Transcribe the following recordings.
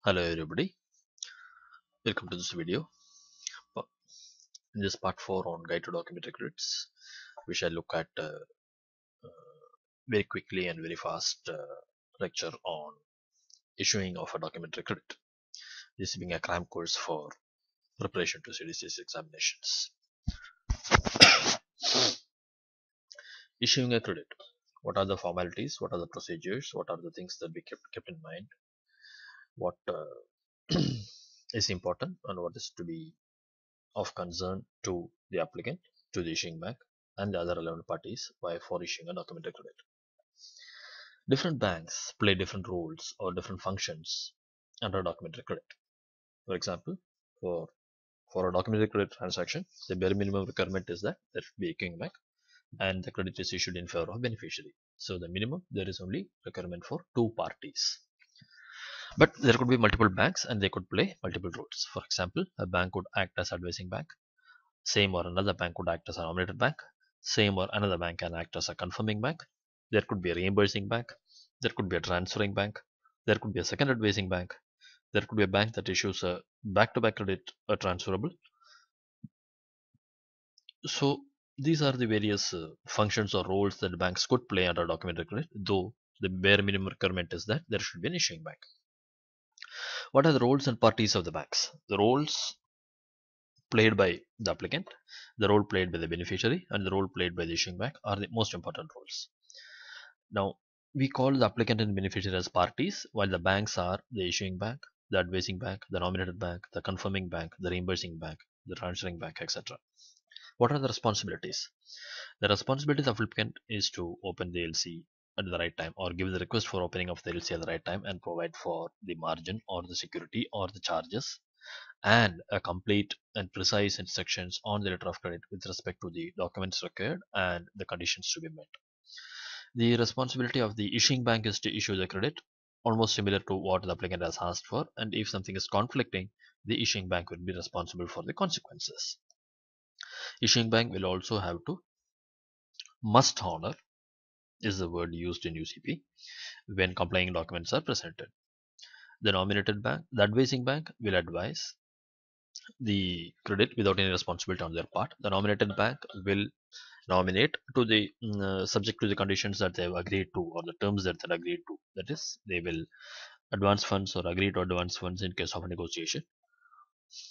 Hello everybody, welcome to this video. In this part 4 on guide to documentary credits, we shall look at very quickly and very fast lecture on issuing of a documentary credit. This being a CRAM course for preparation to CDCS examinations. Issuing a credit. What are the formalities? What are the procedures? What are the things that we kept in mind? What is important and what is to be of concern to the applicant, to the issuing bank, and the other relevant parties for issuing a documentary credit. Different banks play different roles or different functions under documentary credit. For example, for a documentary credit transaction, the bare minimum requirement is that there should be a issuing bank and the credit is issued in favor of beneficiary. So the minimum, there is only requirement for two parties. But there could be multiple banks and they could play multiple roles. For example, a bank could act as advising bank, same or another bank could act as a nominated bank, same or another bank can act as a confirming bank. There could be a reimbursing bank, there could be a transferring bank, there could be a second advising bank, there could be a bank that issues a back-to-back credit transferable. So these are the various functions or roles that banks could play under documentary credit, though the bare minimum requirement is that there should be an issuing bank. What are the roles and parties of the banks? The roles played by the applicant, the role played by the beneficiary, and the role played by the issuing bank are the most important roles. Now, we call the applicant and beneficiary as parties, while the banks are the issuing bank, the advising bank, the nominated bank, the confirming bank, the reimbursing bank, the transferring bank, etc. What are the responsibilities? The responsibility of the applicant is to open the LC at the right time or give the request for opening of the LC at the right time and provide for the margin or the security or the charges and a complete and precise instructions on the letter of credit with respect to the documents required and the conditions to be met. The responsibility of the issuing bank is to issue the credit, almost similar to what the applicant has asked for, and if something is conflicting, the issuing bank will be responsible for the consequences. Issuing bank will also have to must honor is the word used in UCP when complying documents are presented. The nominated bank, the advising bank will advise the credit without any responsibility on their part. The nominated bank will nominate to the subject to the conditions that they have agreed to or the terms that they agreed to. That is, they will advance funds or agree to advance funds in case of a negotiation.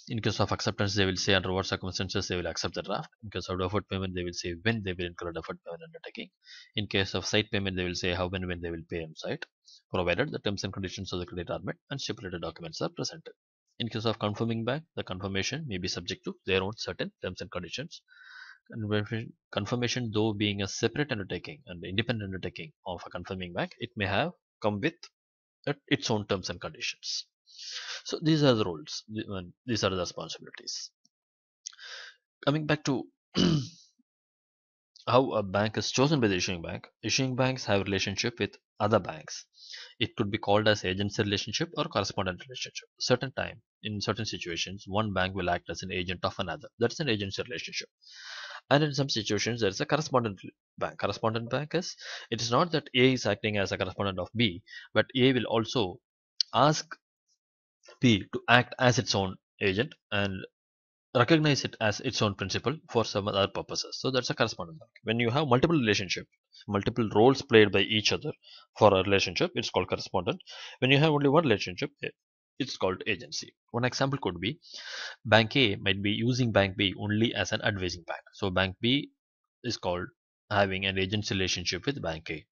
In case of acceptance, they will say under what circumstances they will accept the draft. In case of deferred payment, they will say when they will incur a deferred payment undertaking. In case of site payment, they will say how and when they will pay on site, provided the terms and conditions of the credit are met and stipulated documents are presented. In case of confirming bank, the confirmation may be subject to their own certain terms and conditions. Confirmation, though being a separate undertaking and independent undertaking of a confirming bank, it may have come with its own terms and conditions. So these are the roles, these are the responsibilities. Coming back to how a bank is chosen by the issuing bank, issuing banks have relationship with other banks. It could be called as agency relationship or correspondent relationship. Certain time, in certain situations, one bank will act as an agent of another. That's an agency relationship. And in some situations, there is a correspondent bank. Correspondent bank is, it is not that A is acting as a correspondent of B, but A will also ask B to act as its own agent and recognize it as its own principal for some other purposes. So that's a correspondent bank. When you have multiple relationship, multiple roles played by each other for a relationship, it's called correspondent. When you have only one relationship, it's called agency. One example could be Bank A might be using Bank B only as an advising bank. So Bank B is called having an agency relationship with Bank A.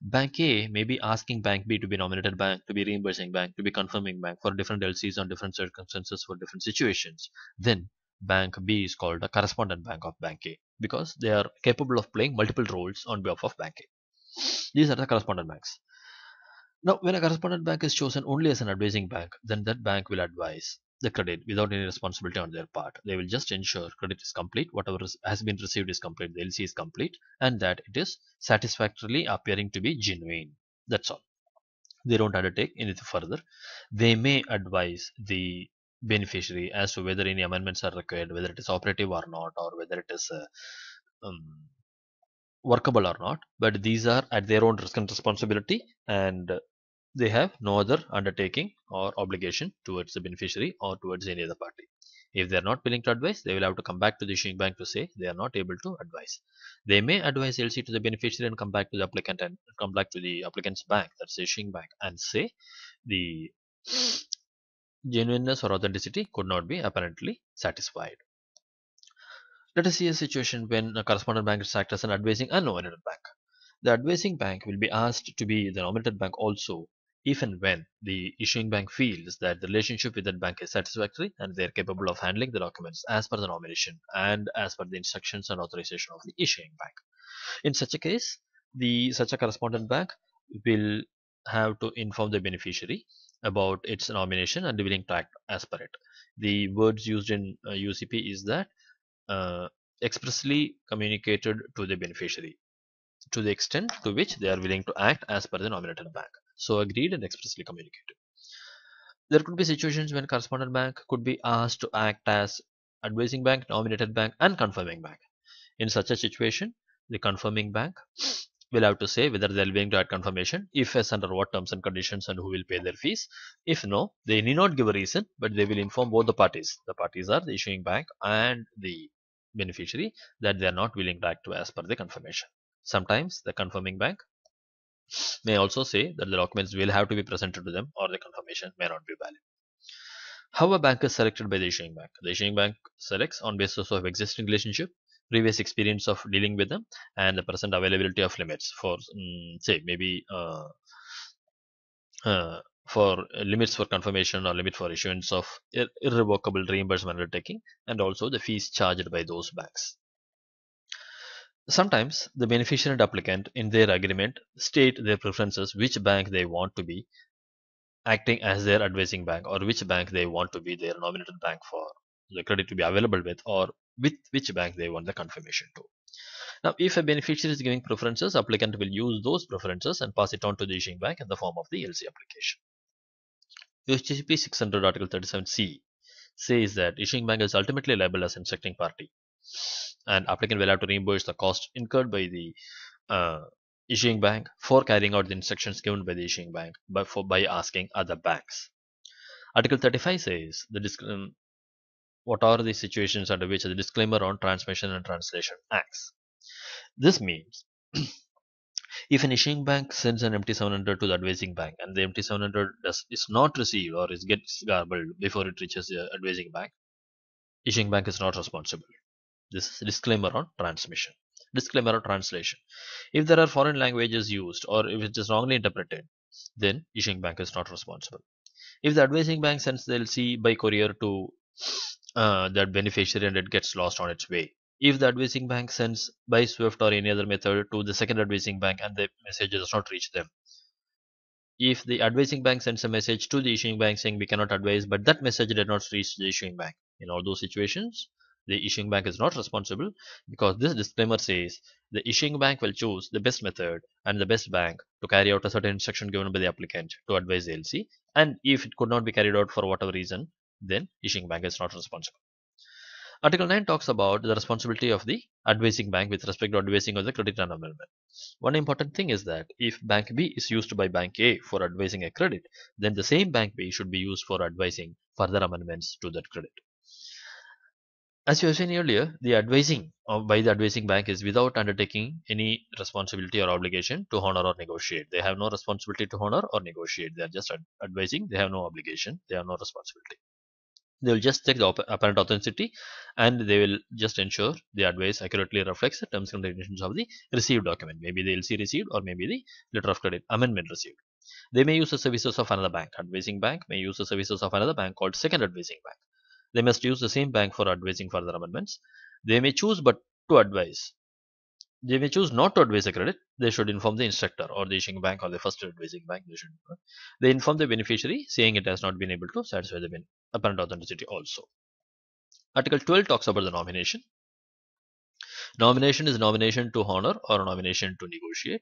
Bank A may be asking Bank B to be nominated bank, to be reimbursing bank, to be confirming bank for different LCs on different circumstances for different situations. Then Bank B is called a correspondent bank of Bank A because they are capable of playing multiple roles on behalf of Bank A. These are the correspondent banks. Now, when a correspondent bank is chosen only as an advising bank, then that bank will advise the credit without any responsibility on their part. They will just ensure credit is complete, whatever has been received is complete, the LC is complete, and that it is satisfactorily appearing to be genuine. That's all. They don't undertake anything further. They may advise the beneficiary as to whether any amendments are required, whether it is operative or not, or whether it is um, workable or not. But these are at their own risk and responsibility, and They have no other undertaking or obligation towards the beneficiary or towards any other party. If they are not willing to advise, they will have to come back to the issuing bank to say they are not able to advise. They may advise LC to the beneficiary and come back to the applicant and come back to the applicant's bank, that's the issuing bank, and say the genuineness or authenticity could not be apparently satisfied. Let us see a situation when a correspondent bank is act as an advising and nominated bank. The advising bank will be asked to be the nominated bank also if and when the issuing bank feels that the relationship with that bank is satisfactory and they are capable of handling the documents as per the nomination and as per the instructions and authorization of the issuing bank. In such a case, such a correspondent bank will have to inform the beneficiary about its nomination and willing to act as per it. The words used in UCP is that uh, expressly communicated to the beneficiary to the extent to which they are willing to act as per the nominated bank. So agreed and expressly communicated. There could be situations when correspondent bank could be asked to act as advising bank, nominated bank, and confirming bank. In such a situation, the confirming bank will have to say whether they are willing to add confirmation, if yes, under what terms and conditions, and who will pay their fees. If no, they need not give a reason, but they will inform both the parties. The parties are the issuing bank and the beneficiary that they are not willing to act as per the confirmation. Sometimes the confirming bank may also say that the documents will have to be presented to them or the confirmation may not be valid. How a bank is selected by the issuing bank? The issuing bank selects on basis of existing relationship, previous experience of dealing with them, and the present availability of limits for, say, maybe for limits for confirmation or limit for issuance of irrevocable reimbursement undertaking, and also the fees charged by those banks. Sometimes the beneficiary and applicant in their agreement state their preferences, which bank they want to be acting as their advising bank or which bank they want to be their nominated bank for the credit to be available with, or with which bank they want the confirmation to. Now, if a beneficiary is giving preferences, applicant will use those preferences and pass it on to the issuing bank in the form of the LC application. UCP 600 Article 37C says that issuing bank is ultimately liable as instructing party, and applicant will have to reimburse the cost incurred by the uh, issuing bank for carrying out the instructions given by the issuing bank by asking other banks. Article 35 says what are the situations under which the disclaimer on transmission and translation acts. This means if an issuing bank sends an MT 700 to the advising bank and the MT 700 is not received or gets garbled before it reaches the advising bank, issuing bank is not responsible. This is disclaimer on transmission. Disclaimer on translation. If there are foreign languages used or if it is wrongly interpreted, then issuing bank is not responsible. If the advising bank sends the LC by courier to that beneficiary and it gets lost on its way, if the advising bank sends by Swift or any other method to the second advising bank and the message does not reach them, if the advising bank sends a message to the issuing bank saying we cannot advise, but that message did not reach the issuing bank, in all those situations, the issuing bank is not responsible, because this disclaimer says the issuing bank will choose the best method and the best bank to carry out a certain instruction given by the applicant to advise the LC, and if it could not be carried out for whatever reason, then issuing bank is not responsible. Article 9 talks about the responsibility of the advising bank with respect to advising of the credit and amendment. One important thing is that if Bank B is used by Bank A for advising a credit, then the same Bank B should be used for advising further amendments to that credit. As you have seen earlier, the advising by the advising bank is without undertaking any responsibility or obligation to honor or negotiate. They have no responsibility to honor or negotiate. They are just advising. They have no obligation. They have no responsibility. They will just check the apparent authenticity and they will just ensure the advice accurately reflects the terms and conditions of the received document. Maybe the LC received or maybe the letter of credit amendment received. They may use the services of another bank. Advising bank may use the services of another bank called second advising bank. They must use the same bank for advising further amendments. They may choose but to advise. They may choose not to advise a credit. They should inform the instructor or the issuing bank or the first advising bank. They inform the beneficiary saying it has not been able to satisfy the apparent authenticity also. Article 12 talks about the nomination. Nomination is nomination to honor or nomination to negotiate.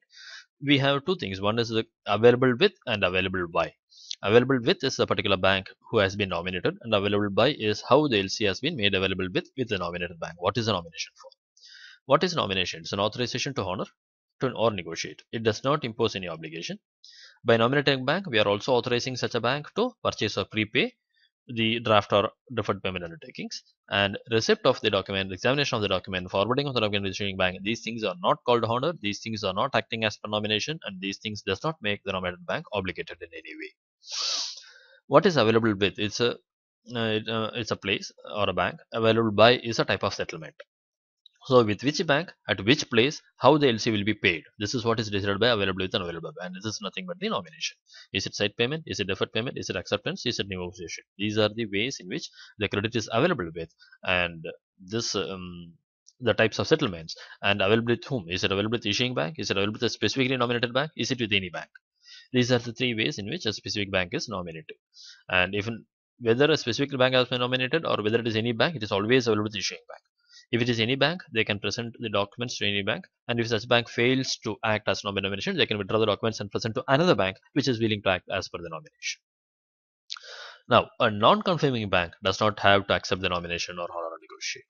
We have two things. One is the available with and available by. Available with is the particular bank who has been nominated, and available by is how the LC has been made available with the nominated bank. What is the nomination for? What is nomination? It's an authorization to honor or negotiate. It does not impose any obligation. By nominating bank, we are also authorizing such a bank to purchase or prepay the draft or deferred payment undertakings, and receipt of the document, examination of the document, forwarding of the document to the issuing bank. These things are not called honor. These things are not acting as per nomination, and these things does not make the nominated bank obligated in any way. What is available with? It's a place or a bank. Available by is a type of settlement. So with which bank, at which place, how the LC will be paid. This is what is decided by available with and available by. And this is nothing but the nomination. Is it side payment? Is it deferred payment? Is it acceptance? Is it negotiation? These are the ways in which the credit is available with. And this the types of settlements. And available with whom? Is it available with issuing bank? Is it available with a specifically nominated bank? Is it with any bank? These are the three ways in which a specific bank is nominated. And even whether a specific bank has been nominated or whether it is any bank, it is always available with the issuing bank. If it is any bank, they can present the documents to any bank, and if such bank fails to act as nomination, they can withdraw the documents and present to another bank which is willing to act as per the nomination. Now, a non-confirming bank does not have to accept the nomination or honor or negotiate.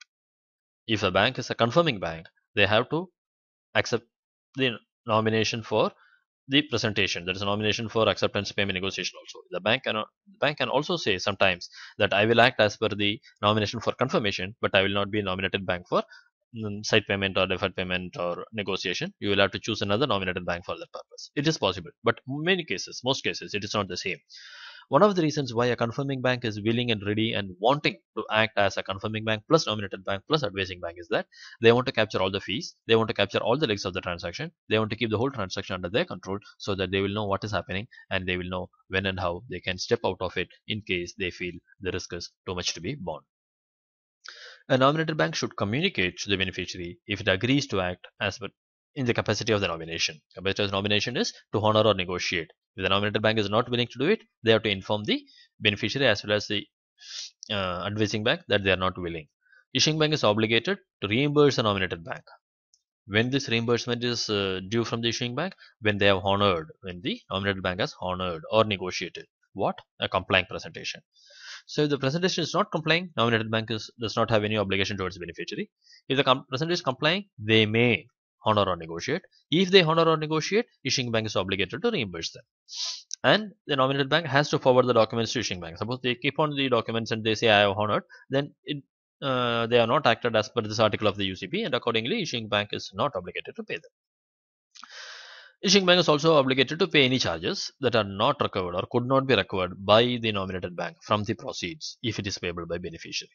If a bank is a confirming bank, they have to accept the nomination for the presentation. There is a nomination for acceptance payment negotiation also. The bank can also say sometimes that I will act as per the nomination for confirmation, but I will not be nominated bank for side payment or deferred payment or negotiation. You will have to choose another nominated bank for that purpose. It is possible, but most cases, it is not the same. One of the reasons why a confirming bank is willing and ready and wanting to act as a confirming bank plus nominated bank plus advising bank is that they want to capture all the fees, they want to capture all the legs of the transaction, they want to keep the whole transaction under their control so that they will know what is happening and they will know when and how they can step out of it in case they feel the risk is too much to be borne. A nominated bank should communicate to the beneficiary if it agrees to act as per in the capacity of the nomination. Capacity of the nomination is to honor or negotiate. If the nominated bank is not willing to do it, they have to inform the beneficiary as well as the advising bank that they are not willing. Issuing bank is obligated to reimburse the nominated bank. When this reimbursement is due from the issuing bank, when they have honored, when the nominated bank has honored or negotiated what? A complying presentation. So if the presentation is not complying, nominated bank does not have any obligation towards the beneficiary. If the presentation is complying, they may honor or negotiate. If they honor or negotiate, issuing bank is obligated to reimburse them. And the nominated bank has to forward the documents to issuing bank. Suppose they keep on the documents and they say I have honored, then they are not acted as per this article of the UCP, and accordingly issuing bank is not obligated to pay them. Issuing bank is also obligated to pay any charges that are not recovered or could not be recovered by the nominated bank from the proceeds if it is payable by beneficiary.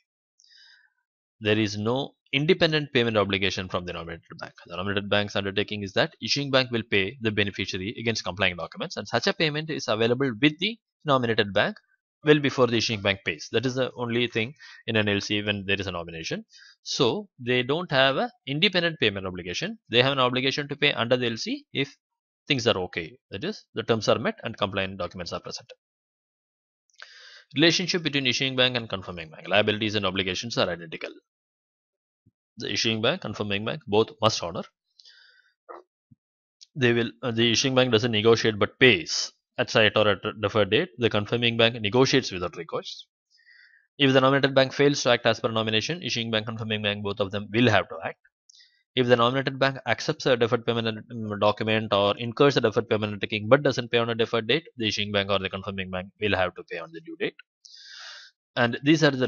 There is no independent payment obligation from the nominated bank. The nominated bank's undertaking is that issuing bank will pay the beneficiary against complying documents, and such a payment is available with the nominated bank well before the issuing bank pays. That is the only thing in an LC when there is a nomination. So they don't have an independent payment obligation. They have an obligation to pay under the LC if things are okay. That is, the terms are met and compliant documents are presented. Relationship between issuing bank and confirming bank. Liabilities and obligations are identical. The issuing bank, confirming bank, both must honor. The issuing bank doesn't negotiate but pays at site or at a deferred date. The confirming bank negotiates without recourse. If the nominated bank fails to act as per nomination, issuing bank, confirming bank, both of them will have to act. If the nominated bank accepts a deferred payment document or incurs a deferred payment undertaking but doesn't pay on a deferred date, the issuing bank or the confirming bank will have to pay on the due date. And these are the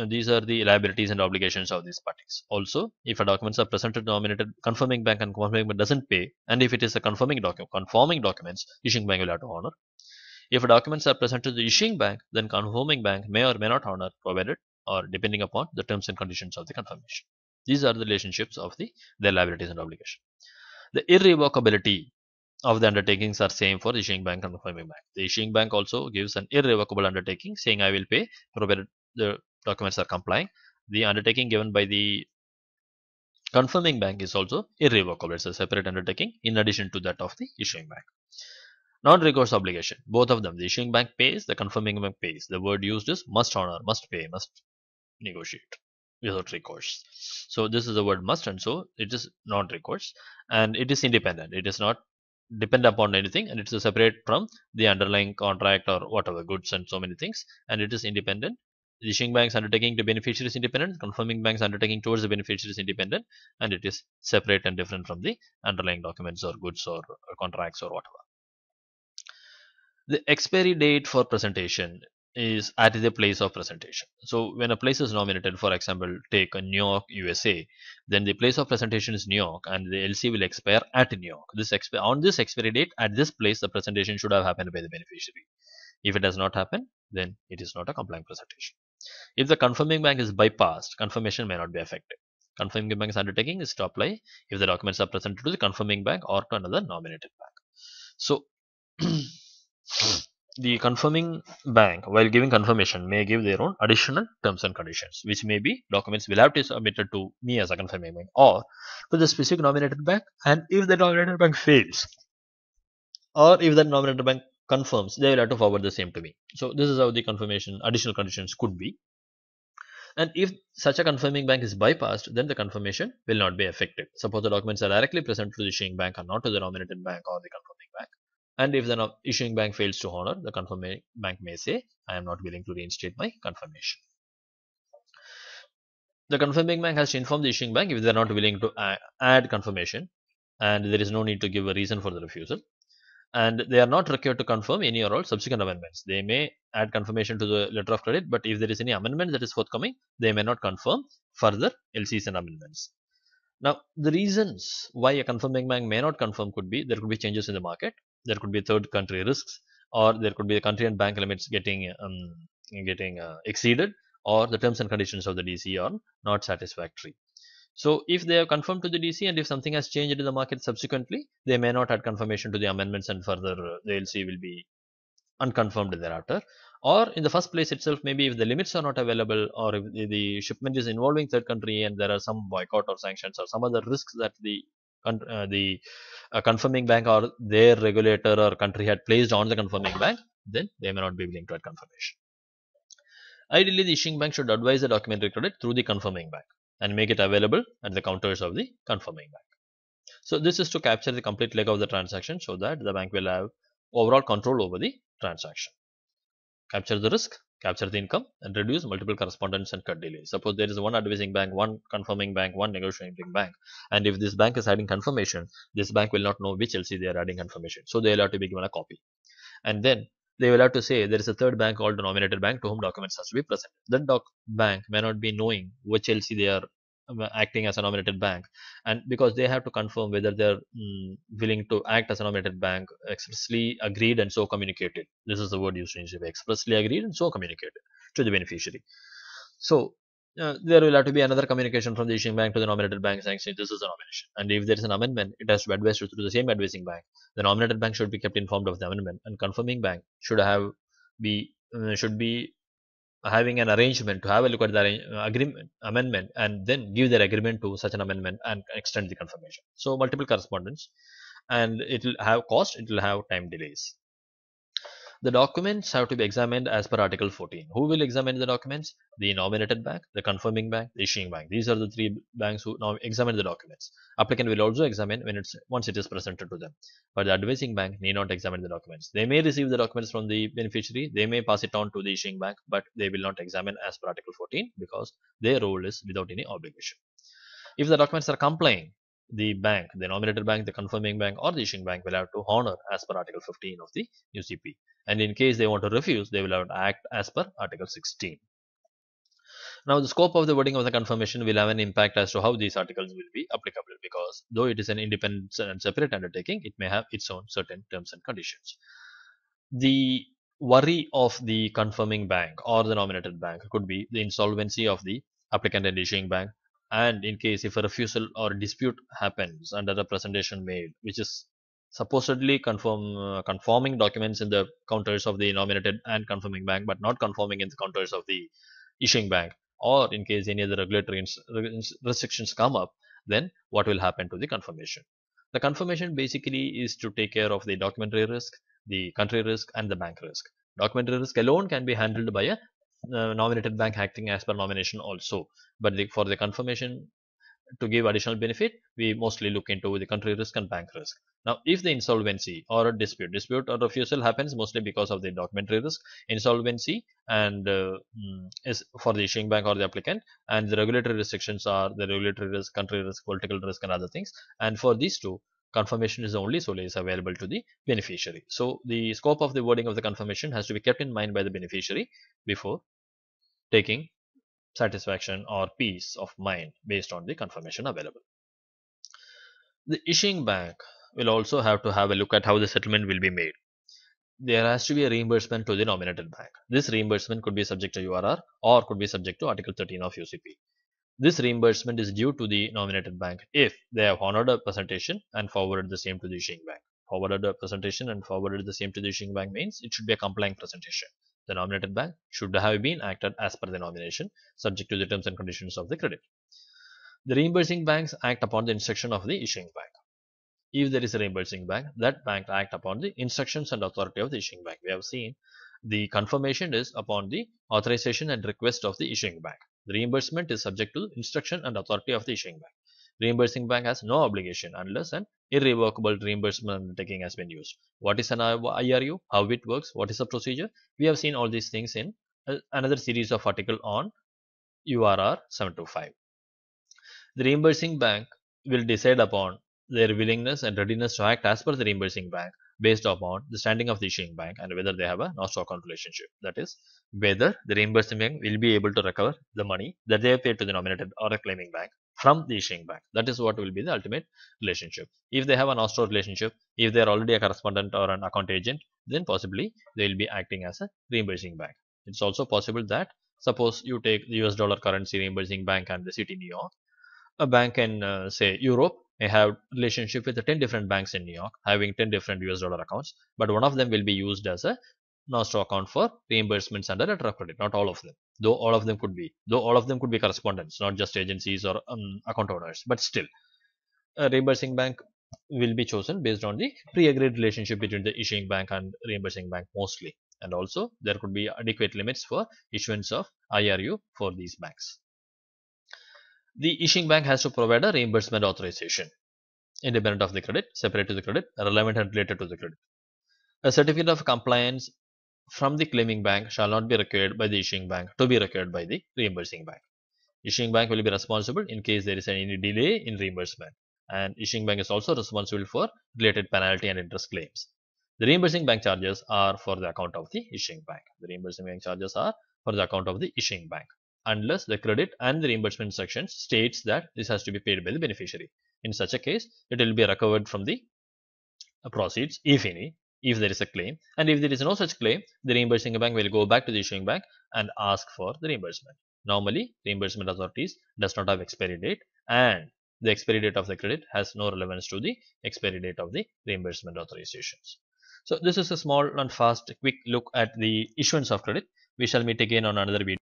these are the liabilities and obligations of these parties. Also, if a documents are presented to nominated confirming bank and confirming bank doesn't pay, and if it is a conforming documents, issuing bank will have to honor. If documents are presented to the issuing bank, then confirming bank may or may not honor, provided or depending upon the terms and conditions of the confirmation. These are the relationships of their liabilities and obligation. The irrevocability of the undertakings are same for issuing bank and confirming bank. The issuing bank also gives an irrevocable undertaking saying I will pay provided the documents are complying. The undertaking given by the confirming bank is also irrevocable. It's a separate undertaking in addition to that of the issuing bank. Non-recourse obligation. Both of them. The issuing bank pays, the confirming bank pays. The word used is must honor, must pay, must negotiate without recourse. So this is the word must, and so it is non-recourse, and it is independent. It is not depend upon anything, and it is separate from the underlying contract or whatever goods and so many things, and it is independent. The issuing bank's undertaking to beneficiary is independent, confirming bank's undertaking towards the beneficiary is independent, and it is separate and different from the underlying documents or goods or contracts or whatever. The expiry date for presentation is at the place of presentation. So when a place is nominated, for example, take New York, USA, then the place of presentation is New York, and the LC will expire at New York. On this expiry date, at this place, the presentation should have happened by the beneficiary. If it has not happened, then it is not a compliant presentation. If the confirming bank is bypassed, confirmation may not be effective. Confirming bank's undertaking is to apply if the documents are presented to the confirming bank or to another nominated bank. So the confirming bank, while giving confirmation, may give their own additional terms and conditions, which may be documents will have to be submitted to me as a confirming bank or to the specific nominated bank. And if the nominated bank fails, or if the nominated bank confirms, they will have to forward the same to me. So this is how the confirmation additional conditions could be. And if such a confirming bank is bypassed, then the confirmation will not be effective. Suppose the documents are directly presented to the issuing bank and not to the nominated bank or the confirming bank. And if the issuing bank fails to honor, the confirming bank may say, I am not willing to reinstate my confirmation. The confirming bank has to inform the issuing bank if they are not willing to add confirmation, and there is no need to give a reason for the refusal. And they are not required to confirm any or all subsequent amendments. They may add confirmation to the letter of credit, but if there is any amendment that is forthcoming, they may not confirm further LCs and amendments. Now, the reasons why a confirming bank may not confirm could be there could be changes in the market, there could be third country risks, or there could be the country and bank limits getting exceeded, or the terms and conditions of the DC are not satisfactory. So if they have confirmed to the DC and if something has changed in the market subsequently, they may not add confirmation to the amendments and further the LC will be unconfirmed thereafter. Or in the first place itself, maybe if the limits are not available or if the shipment is involving third country and there are some boycott or sanctions or some other risks that the confirming bank or their regulator or country had placed on the confirming bank, then they may not be willing to add confirmation. Ideally, the issuing bank should advise the documentary credit through the confirming bank and make it available at the counters of the confirming bank. So this is to capture the complete leg of the transaction so that the bank will have overall control over the transaction. Capture the risk, capture the income, and reduce multiple correspondence and cut delays. Suppose there is one advising bank, one confirming bank, one negotiating bank, and if this bank is adding confirmation, this bank will not know which LC they are adding confirmation. So they will have to be given a copy. And then they will have to say there is a third bank called the nominated bank to whom documents has to be present. That bank may not be knowing which LC they are acting as a nominated bank, and because they have to confirm whether they're willing to act as a nominated bank, expressly agreed and so communicated. This is the word used in English: expressly agreed and so communicated to the beneficiary. So there will have to be another communication from the issuing bank to the nominated bank saying this is a nomination, and if there is an amendment, it has to be advised through the same advising bank. The nominated bank should be kept informed of the amendment, and confirming bank should be having an arrangement to have a look at the agreement amendment and then give their agreement to such an amendment and extend the confirmation. So multiple correspondence, and it will have cost, it will have time delays. The documents have to be examined as per Article 14. Who will examine the documents? The nominated bank, the confirming bank, the issuing bank. These are the three banks who now examine the documents. Applicant will also examine once it is presented to them. But the advising bank need not examine the documents. They may receive the documents from the beneficiary, they may pass it on to the issuing bank, but they will not examine as per Article 14 because their role is without any obligation. If the documents are complying, the bank, the nominated bank, the confirming bank, or the issuing bank will have to honor as per Article 15 of the UCP. And in case they want to refuse, they will have to act as per Article 16. Now, the scope of the wording of the confirmation will have an impact as to how these articles will be applicable because though it is an independent and separate undertaking, it may have its own certain terms and conditions. The worry of the confirming bank or the nominated bank could be the insolvency of the applicant and issuing bank, and in case if a refusal or dispute happens under the presentation made, which is supposedly conforming documents in the counters of the nominated and confirming bank but not conforming in the counters of the issuing bank, or in case any other regulatory restrictions come up, then what will happen to the confirmation? The confirmation basically is to take care of the documentary risk, the country risk, and the bank risk. Documentary risk alone can be handled by a nominated bank acting as per nomination also, but for the confirmation to give additional benefit, we mostly look into the country risk and bank risk. Now, if the insolvency or a dispute or refusal happens mostly because of the documentary risk, insolvency and is for the issuing bank or the applicant, and the regulatory restrictions are the regulatory risk, country risk, political risk, and other things. And for these two, confirmation is only solely is available to the beneficiary. So the scope of the wording of the confirmation has to be kept in mind by the beneficiary before taking satisfaction or peace of mind based on the confirmation available. The issuing bank will also have to have a look at how the settlement will be made. There has to be a reimbursement to the nominated bank. This reimbursement could be subject to URR or could be subject to Article 13 of UCP. This reimbursement is due to the nominated bank if they have honored a presentation and forwarded the same to the issuing bank. Forwarded a presentation and forwarded the same to the issuing bank means it should be a compliant presentation. The nominated bank should have been acted as per the nomination, subject to the terms and conditions of the credit. The reimbursing banks act upon the instruction of the issuing bank. If there is a reimbursing bank, that bank act upon the instructions and authority of the issuing bank. We have seen the confirmation is upon the authorization and request of the issuing bank. The reimbursement is subject to instruction and authority of the issuing bank. Reimbursing bank has no obligation unless an irrevocable reimbursement undertaking has been used. What is an IRU? How it works? What is the procedure? We have seen all these things in another series of article on URR 725. The reimbursing bank will decide upon their willingness and readiness to act as per the reimbursing bank based upon the standing of the issuing bank and whether they have a nostro account relationship. That is, whether the reimbursing bank will be able to recover the money that they have paid to the nominated or a claiming bank from the issuing bank. That is what will be the ultimate relationship. If they have a nostro relationship, if they are already a correspondent or an account agent, then possibly they will be acting as a reimbursing bank. It's also possible that suppose you take the US dollar currency reimbursing bank and the city New York. A bank in say Europe may have relationship with the 10 different banks in New York having 10 different US dollar accounts, but one of them will be used as a nostro account for reimbursements under letter of credit. Not all of them, though all of them could be, correspondents, not just agencies or account owners, but still a reimbursing bank will be chosen based on the pre-agreed relationship between the issuing bank and reimbursing bank mostly, and also there could be adequate limits for issuance of IRU for these banks. The issuing bank has to provide a reimbursement authorization, independent of the credit, separate to the credit, relevant and related to the credit. A certificate of compliance from the claiming bank shall not be required by the issuing bank to be required by the reimbursing bank. Issuing bank will be responsible in case there is any delay in reimbursement, and issuing bank is also responsible for related penalty and interest claims. The reimbursing bank charges are for the account of the issuing bank. The reimbursing bank charges are for the account of the issuing bank, unless the credit and the reimbursement section states that this has to be paid by the beneficiary. In such a case, it will be recovered from the proceeds, if any, if there is a claim. And if there is no such claim, the reimbursing bank will go back to the issuing bank and ask for the reimbursement. Normally, reimbursement authorities does not have expiry date, and the expiry date of the credit has no relevance to the expiry date of the reimbursement authorizations. So this is a small and fast quick look at the issuance of credit. We shall meet again on another video.